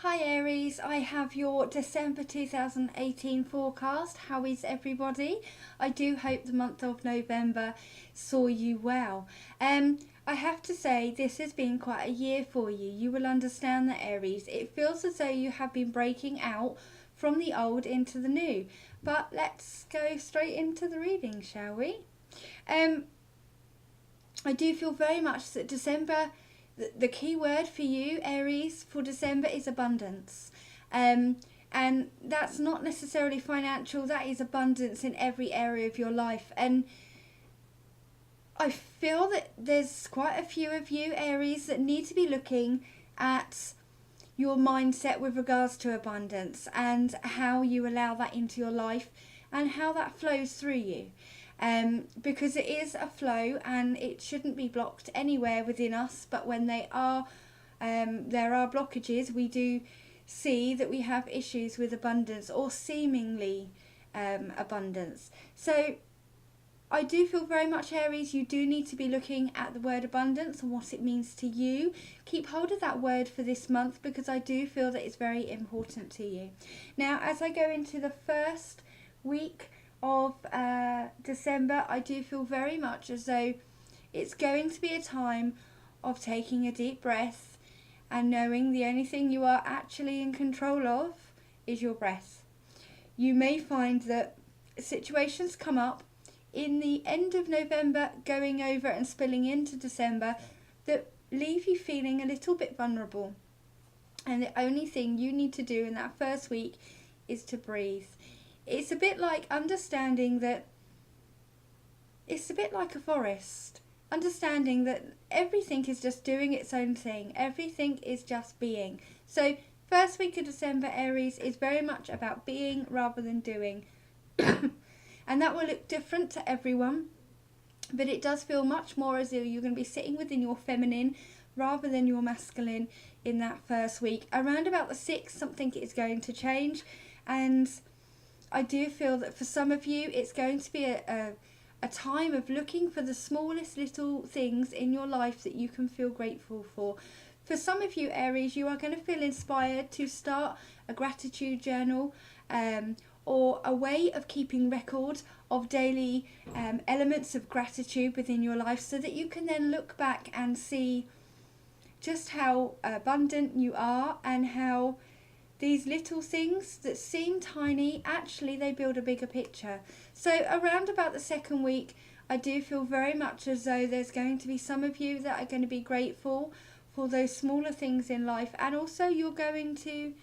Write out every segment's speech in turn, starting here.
Hi Aries, I have your December 2018 forecast. How is everybody? I do hope the month of November saw you well. I have to say this has been quite a year for you. You will understand that Aries. It feels as though you have been breaking out from the old into the new. But let's go straight into the reading, shall we? Um, I do feel very much that December, the key word for you, Aries, for December is abundance. And that's not necessarily financial, that is abundance in every area of your life. And I feel that there's quite a few of you, Aries, that need to be looking at your mindset with regards to abundance and how you allow that into your life and how that flows through you. Because it is a flow and it shouldn't be blocked anywhere within us, but when there are blockages, we do see that we have issues with abundance or seemingly abundance. So I do feel very much, Aries, you do need to be looking at the word abundance and what it means to you. Keep hold of that word for this month because I do feel that it's very important to you. Now, as I go into the first week of December, I do feel very much as though it's going to be a time of taking a deep breath and knowing the only thing you are actually in control of is your breath. You may find that situations come up in the end of November going over and spilling into December that leave you feeling a little bit vulnerable, and the only thing you need to do in that first week is to breathe. It's a bit like understanding that it's a bit like a forest. Understanding that everything is just doing its own thing. Everything is just being. So first week of December, Aries, is very much about being rather than doing. And that will look different to everyone. But it does feel much more as though you're going to be sitting within your feminine rather than your masculine in that first week. Around about the 6th, something is going to change. And I do feel that for some of you, it's going to be a time of looking for the smallest little things in your life that you can feel grateful for. For some of you, Aries, you are going to feel inspired to start a gratitude journal or a way of keeping record of daily elements of gratitude within your life so that you can then look back and see just how abundant you are and how these little things that seem tiny, actually they build a bigger picture. So around about the second week, I do feel very much as though there's going to be some of you that are going to be grateful for those smaller things in life, and also you're going to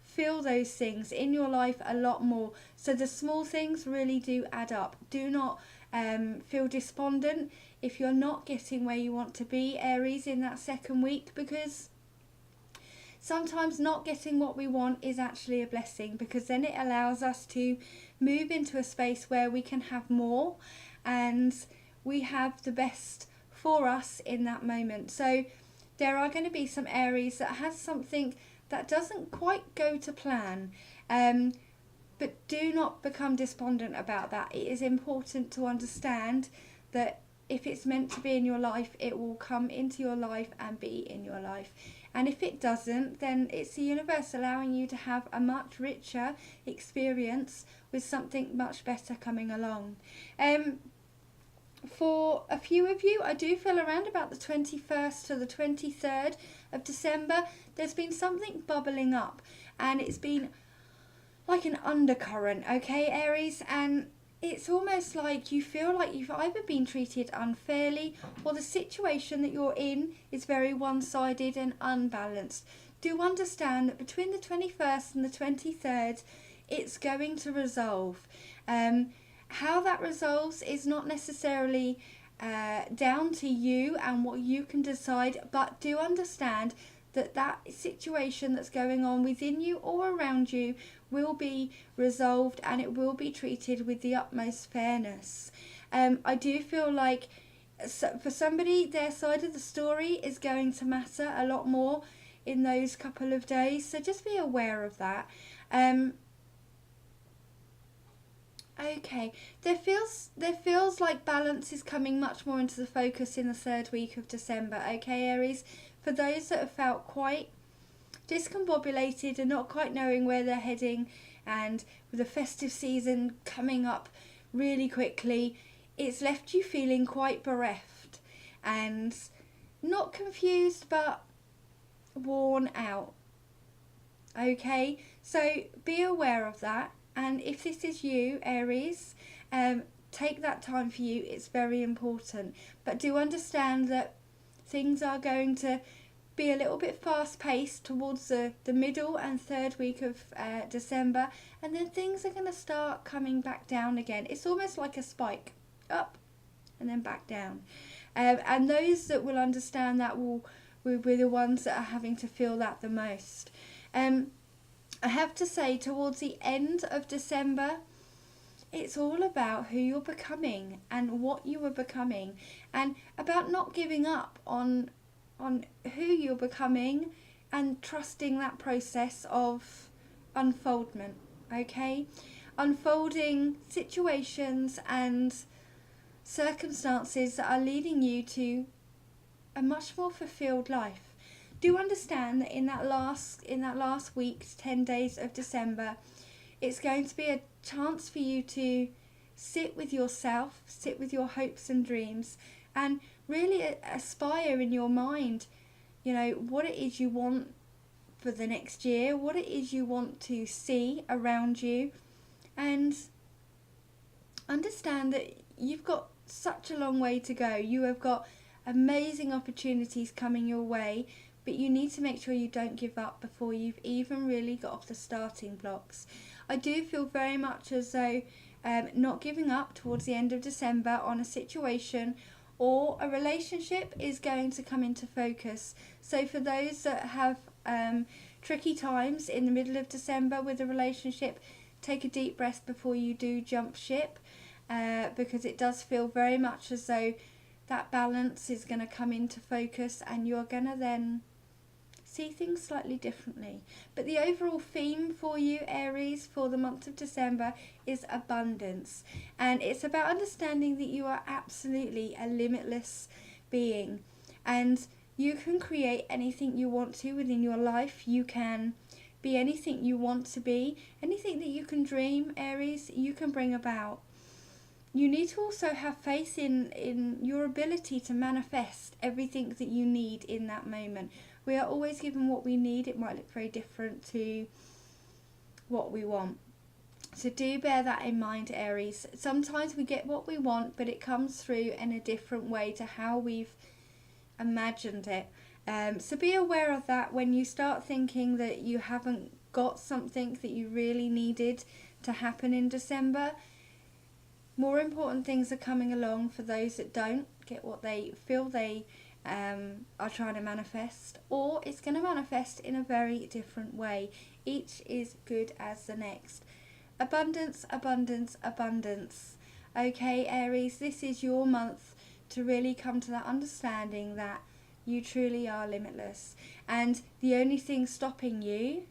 feel those things in your life a lot more. So the small things really do add up. Do not feel despondent if you're not getting where you want to be, Aries, in that second week, because sometimes not getting what we want is actually a blessing, because then it allows us to move into a space where we can have more and we have the best for us in that moment. So there are going to be some Aries that has something that doesn't quite go to plan, but do not become despondent about that. It is important to understand that if it's meant to be in your life, it will come into your life and be in your life. And if it doesn't, then it's the universe allowing you to have a much richer experience with something much better coming along. For a few of you, I do feel around about the 21st to the 23rd of December, there's been something bubbling up. And it's been like an undercurrent, okay, Aries? And it's almost like you feel like you've either been treated unfairly or the situation that you're in is very one-sided and unbalanced. Do understand that between the 21st and the 23rd, it's going to resolve. How that resolves is not necessarily down to you and what you can decide, but do understand that that situation that's going on within you or around you will be resolved and it will be treated with the utmost fairness. I do feel like for somebody, their side of the story is going to matter a lot more in those couple of days, so just be aware of that. Okay, there feels like balance is coming much more into the focus in the third week of December. Okay, Aries, for those that have felt quite discombobulated and not quite knowing where they're heading, and with the festive season coming up really quickly, it's left you feeling quite bereft and not confused but worn out. Okay, so be aware of that, and if this is you, Aries, take that time for you. It's very important, but do understand that things are going to be a little bit fast paced towards the middle and third week of December, and then things are going to start coming back down again. It's almost like a spike, up and then back down, and those that will understand that will be the ones that are having to feel that the most. I have to say, towards the end of December, it's all about who you're becoming and what you are becoming, and about not giving up on who you're becoming and trusting that process of unfoldment. Okay, unfolding situations and circumstances that are leading you to a much more fulfilled life. Do understand that in that last week, 10 days of December, it's going to be a chance for you to sit with yourself, sit with your hopes and dreams, and really aspire in your mind, what it is you want for the next year, what it is you want to see around you, and understand that you've got such a long way to go. You have got amazing opportunities coming your way, but you need to make sure you don't give up before you've even really got off the starting blocks. I do feel very much as though not giving up towards the end of December on a situation or a relationship is going to come into focus. So for those that have tricky times in the middle of December with a relationship, take a deep breath before you do jump ship, because it does feel very much as though that balance is going to come into focus and you're going to then see things slightly differently. But the overall theme for you, Aries, for the month of December is abundance. And it's about understanding that you are absolutely a limitless being. And you can create anything you want to within your life. You can be anything you want to be. Anything that you can dream, Aries, you can bring about. You need to also have faith in your ability to manifest everything that you need in that moment. We are always given what we need. It might look very different to what we want. So do bear that in mind, Aries. Sometimes we get what we want, but it comes through in a different way to how we've imagined it. So be aware of that when you start thinking that you haven't got something that you really needed to happen in December. More important things are coming along for those that don't get what they feel they are trying to manifest, or it's going to manifest in a very different way. Each is good as the next. Abundance, abundance, abundance. Okay, Aries, this is your month to really come to that understanding that you truly are limitless, and the only thing stopping you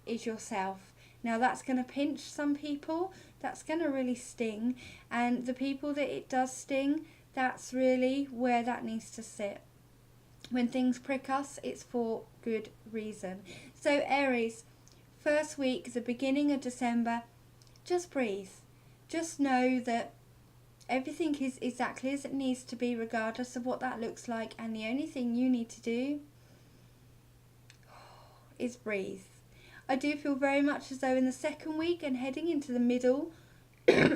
is yourself. Now that's going to pinch some people, that's going to really sting, and the people that it does sting, that's really where that needs to sit. When things prick us, it's for good reason. So Aries, first week, the beginning of December, just breathe. Just know that everything is exactly as it needs to be, regardless of what that looks like, and the only thing you need to do is breathe. I do feel very much as though in the second week and heading into the middle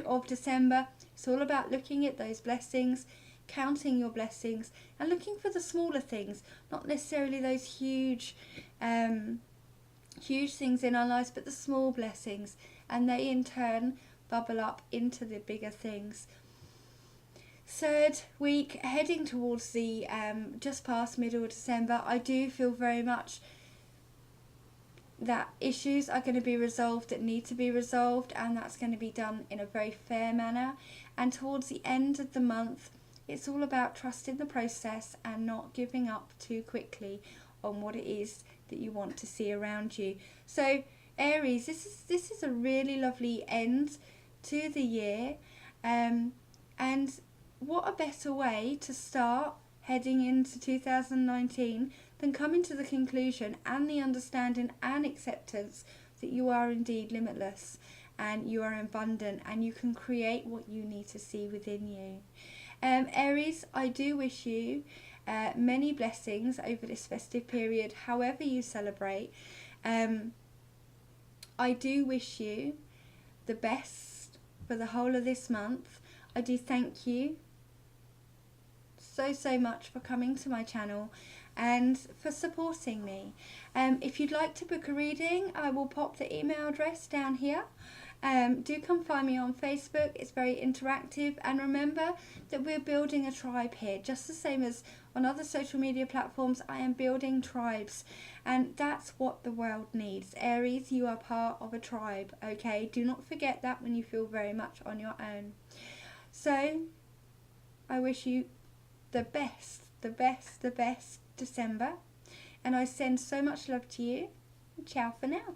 of December, it's all about looking at those blessings, counting your blessings, and looking for the smaller things, not necessarily those huge things in our lives, but the small blessings, and they in turn bubble up into the bigger things. Third week, heading towards the just past middle of December, I do feel very much that issues are going to be resolved that need to be resolved, and that's going to be done in a very fair manner. And towards the end of the month, it's all about trusting the process and not giving up too quickly on what it is that you want to see around you. So Aries, this is a really lovely end to the year, and what a better way to start heading into 2019 then coming to the conclusion and the understanding and acceptance that you are indeed limitless and you are abundant and you can create what you need to see within you. Aries, I do wish you many blessings over this festive period, however you celebrate. I do wish you the best for the whole of this month. I do thank you so much for coming to my channel and for supporting me. If you'd like to book a reading, I will pop the email address down here. Do come find me on Facebook. It's very interactive, and remember that we're building a tribe here, just the same as on other social media platforms. I am building tribes, and that's what the world needs. Aries, you are part of a tribe, okay? Do not forget that when you feel very much on your own. So I wish you the best December, and I send so much love to you. Ciao for now.